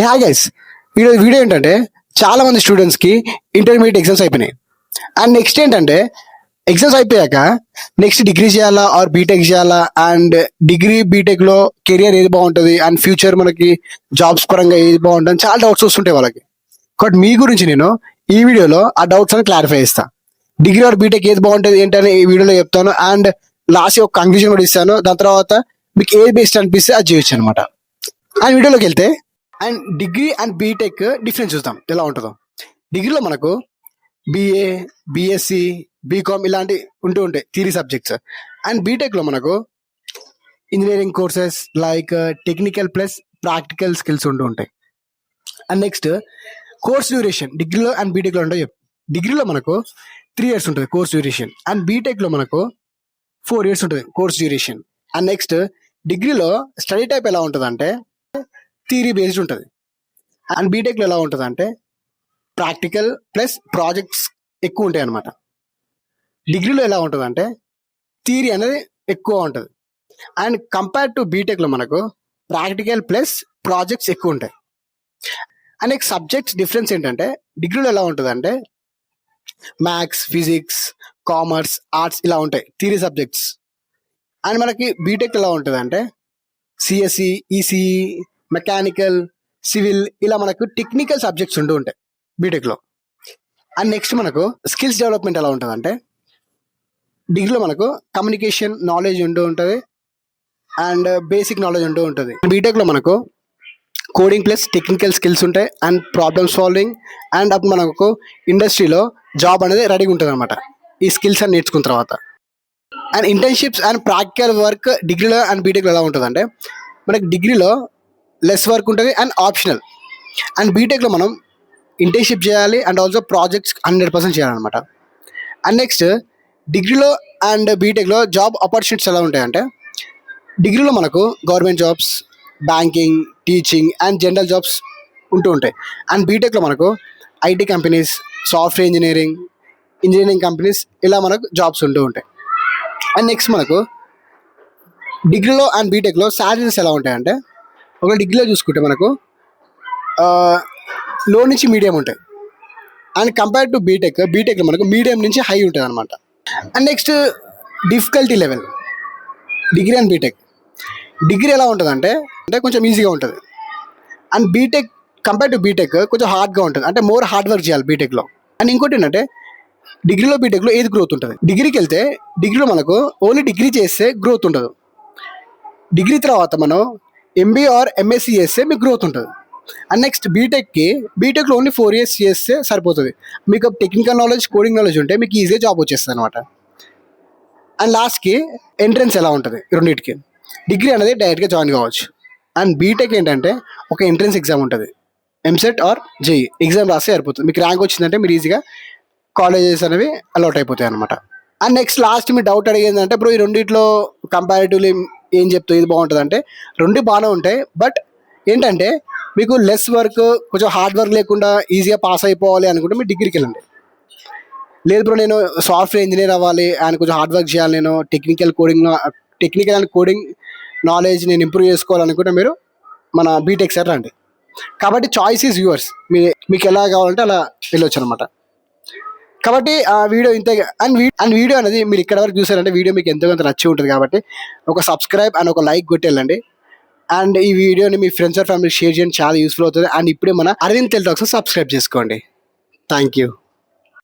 Hi guys, ఈరోజు video ఏంటంటే చాలా మంది స్టూడెంట్స్కి ఇంటర్మీడియట్ ఎగ్జామ్స్ అయిపోయినాయి. అండ్ నెక్స్ట్ ఏంటంటే ఎగ్జామ్స్ అయిపోయాక నెక్స్ట్ డిగ్రీ చేయాలా ఆర్ బీటెక్ చేయాలా, అండ్ డిగ్రీ బీటెక్లో కెరియర్ ఏది బాగుంటుంది అండ్ ఫ్యూచర్ మనకి జాబ్స్ పరంగా ఏది బాగుంటుంది చాలా డౌట్స్ వస్తుంటాయి వాళ్ళకి. బట్ మీ గురించి నేను ఈ వీడియోలో ఆ డౌట్స్ అని క్లారిఫై చేస్తాను. డిగ్రీ ఆర్ బీటెక్ ఏది బాగుంటుంది ఏంటని ఈ వీడియోలో చెప్తాను. అండ్ లాస్ట్ ఒక కంక్లూజన్ కూడా ఇస్తాను. దాని తర్వాత మీకు ఏది బెస్ట్ అనిపిస్తే అది చేయొచ్చు అనమాట. అండ్ వీడియోలోకి వెళ్తే and degree and BTech difference చూద్దాం ఎలా ఉంటుందో. డిగ్రీలో మనకు బిఏ, బిఎస్సి, బీకామ్ ఇలాంటి ఉంటాయి థియరీ సబ్జెక్ట్స్. అండ్ బీటెక్లో మనకు engineering courses like technical plus practical skills ఉంటాయి. అండ్ నెక్స్ట్ కోర్స్ డ్యూరేషన్ డిగ్రీలో అండ్ బీటెక్లో ఉంటాయి. డిగ్రీలో మనకు 3 years ఉంటుంది కోర్స్ డ్యూరేషన్, అండ్ బీటెక్లో మనకు 4 years ఉంటుంది కోర్స్ డ్యూరేషన్. అండ్ నెక్స్ట్ డిగ్రీలో స్టడీ టైప్ ఎలా ఉంటుంది అంటే థియరీ బేస్డ్ ఉంటుంది. అండ్ బీటెక్లో ఎలా ఉంటుంది అంటే ప్రాక్టికల్ ప్లస్ ప్రాజెక్ట్స్ ఎక్కువ ఉంటాయి అన్నమాట. డిగ్రీలో ఎలా ఉంటుంది అంటే థియరీ అనేది ఎక్కువ ఉంటుంది. అండ్ కంపేర్ టు బీటెక్లో మనకు ప్రాక్టికల్ ప్లస్ ప్రాజెక్ట్స్ ఎక్కువ ఉంటాయి. అండ్ నెక్స్ట్ సబ్జెక్ట్స్ డిఫరెన్స్ ఏంటంటే డిగ్రీలో ఎలా ఉంటుంది అంటే మ్యాథ్స్, ఫిజిక్స్, కామర్స్, ఆర్ట్స్ ఇలా ఉంటాయి థియరీ సబ్జెక్ట్స్. అండ్ మనకి బీటెక్ ఎలా ఉంటుంది అంటే సిఎస్సి, ఈసీఈ, మెకానికల్, సివిల్ ఇలా మనకు టెక్నికల్ సబ్జెక్ట్స్ ఉంటాయి బీటెక్లో. అండ్ నెక్స్ట్ మనకు స్కిల్స్ డెవలప్మెంట్ ఎలా ఉంటుంది అంటే డిగ్రీలో మనకు కమ్యూనికేషన్ నాలెడ్జ్ ఉంటుంది అండ్ బేసిక్ నాలెడ్జ్ ఉంటుంది. బీటెక్లో మనకు కోడింగ్ ప్లస్ టెక్నికల్ స్కిల్స్ ఉంటాయి అండ్ ప్రాబ్లమ్ సాల్వింగ్. అండ్ అప్పుడు మనకు ఇండస్ట్రీలో జాబ్ అనేది రెడీగా ఉంటుంది అనమాట ఈ స్కిల్స్ అని నేర్చుకున్న తర్వాత. And internships and practical work డిగ్రీలో అండ్ బీటెక్లో ఎలా ఉంటుంది అంటే మనకి డిగ్రీలో లెస్ వర్క్ ఉంటుంది అండ్ ఆప్షనల్. అండ్ బీటెక్లో మనం ఇంటర్న్షిప్ చేయాలి అండ్ ఆల్సో ప్రాజెక్ట్స్ 100% చేయాలన్నమాట. అండ్ నెక్స్ట్ డిగ్రీలో అండ్ బీటెక్లో జాబ్ ఆపర్చునిటీస్ ఎలా ఉంటాయంటే డిగ్రీలో మనకు government jobs, banking, teaching and general jobs ఉంటాయి. అండ్ బీటెక్లో మనకు IT companies, software engineering companies ఇలా మనకు జాబ్స్ ఉంటాయి. అండ్ నెక్స్ట్ మనకు డిగ్రీలో అండ్ బీటెక్లో శాలరీస్ ఎలా ఉంటాయంటే ఒక డిగ్రీలో చూసుకుంటే మనకు లో నుంచి మీడియం ఉంటాయి. అండ్ కంపేర్ టు బీటెక్లో మనకు మీడియం నుంచి హై ఉంటుంది అనమాట. And next difficulty level degree and BTech. Degree ఎలా ఉంటుంది అంటే కొంచెం ఈజీగా ఉంటుంది. And BTech compare to BTech కొంచెం హార్డ్గా ఉంటుంది, అంటే మోర్ హార్డ్ వర్క్ చేయాలి బీటెక్లో. అండ్ ఇంకోటి ఏంటంటే డిగ్రీలో బీటెక్లో ఏది గ్రోత్ ఉంటుంది. డిగ్రీకి వెళ్తే డిగ్రీలో మనకు ఓన్లీ డిగ్రీ చేస్తే గ్రోత్ ఉండదు. డిగ్రీ తర్వాత మనం ఎంబీఏ ఆర్ ఎంఎస్సీ చేస్తే మీకు గ్రోత్ ఉంటుంది. అండ్ నెక్స్ట్ బీటెక్లో ఓన్లీ 4 years చేస్తే సరిపోతుంది. మీకు టెక్నికల్ నాలెడ్జ్, కోడింగ్ నాలెడ్జ్ ఉంటే మీకు ఈజీగా జాబ్ వచ్చేస్తుంది అనమాట. అండ్ లాస్ట్కి ఎంట్రన్స్ ఎలా ఉంటుంది రెండింటికి. డిగ్రీ అనేది డైరెక్ట్గా జాయిన్ కావచ్చు. అండ్ బీటెక్ ఏంటంటే ఒక ఎంట్రన్స్ ఎగ్జామ్ ఉంటుంది, ఎంసెట్ ఆర్ జేఈ ఎగ్జామ్ రాస్తే సరిపోతుంది. మీకు ర్యాంక్ వచ్చిందంటే మీరు ఈజీగా కాలేజెస్ అనేవి అలౌట్ అయిపోతాయి అనమాట. And next last me doubt అడిగేది అంటే ఇప్పుడు ఈ రెండిట్లో కంపారిటివ్లీ ఏం చెప్తావు ఇది బాగుంటుంది అంటే రెండు బాగానే ఉంటాయి. బట్ ఏంటంటే మీకు లెస్ వర్క్, కొంచెం హార్డ్ వర్క్ లేకుండా ఈజీగా పాస్ అయిపోవాలి అనుకుంటే మీరు డిగ్రీకి వెళ్ళండి. లేదు బ్రో నేను సాఫ్ట్వేర్ ఇంజనీర్ అవ్వాలి అండ్ కొంచెం హార్డ్ వర్క్ చేయాలి, నేను టెక్నికల్ అండ్ కోడింగ్ నాలెడ్జ్ నేను ఇంప్రూవ్ చేసుకోవాలనుకుంటే మీరు మన బీటెక్ సైడ్ రండి. కాబట్టి చాయిస్ ఈజ్ యువర్స్, మీకు ఎలా కావాలంటే అలా వెళ్ళొచ్చు అనమాట. కాబట్టి ఆ వీడియో ఇంతే. అండ్ వీడియో అనేది మీరు ఇక్కడ వరకు చూసారంటే వీడియో మీకు ఎంతో కొంత నచ్చి ఉంటుంది. కాబట్టి ఒక సబ్స్క్రైబ్ అండ్ ఒక లైక్ కొట్టి వెళ్ళండి. అండ్ ఈ వీడియోని మీ ఫ్రెండ్స్ అండ్ ఫ్యామిలీ షేర్ చేయండి, చాలా యూస్ఫుల్ అవుతుంది. అండ్ ఇప్పుడే మన అరవింద్ టెల్ టాక్స్ సబ్స్క్రైబ్ చేసుకోండి. Thank you.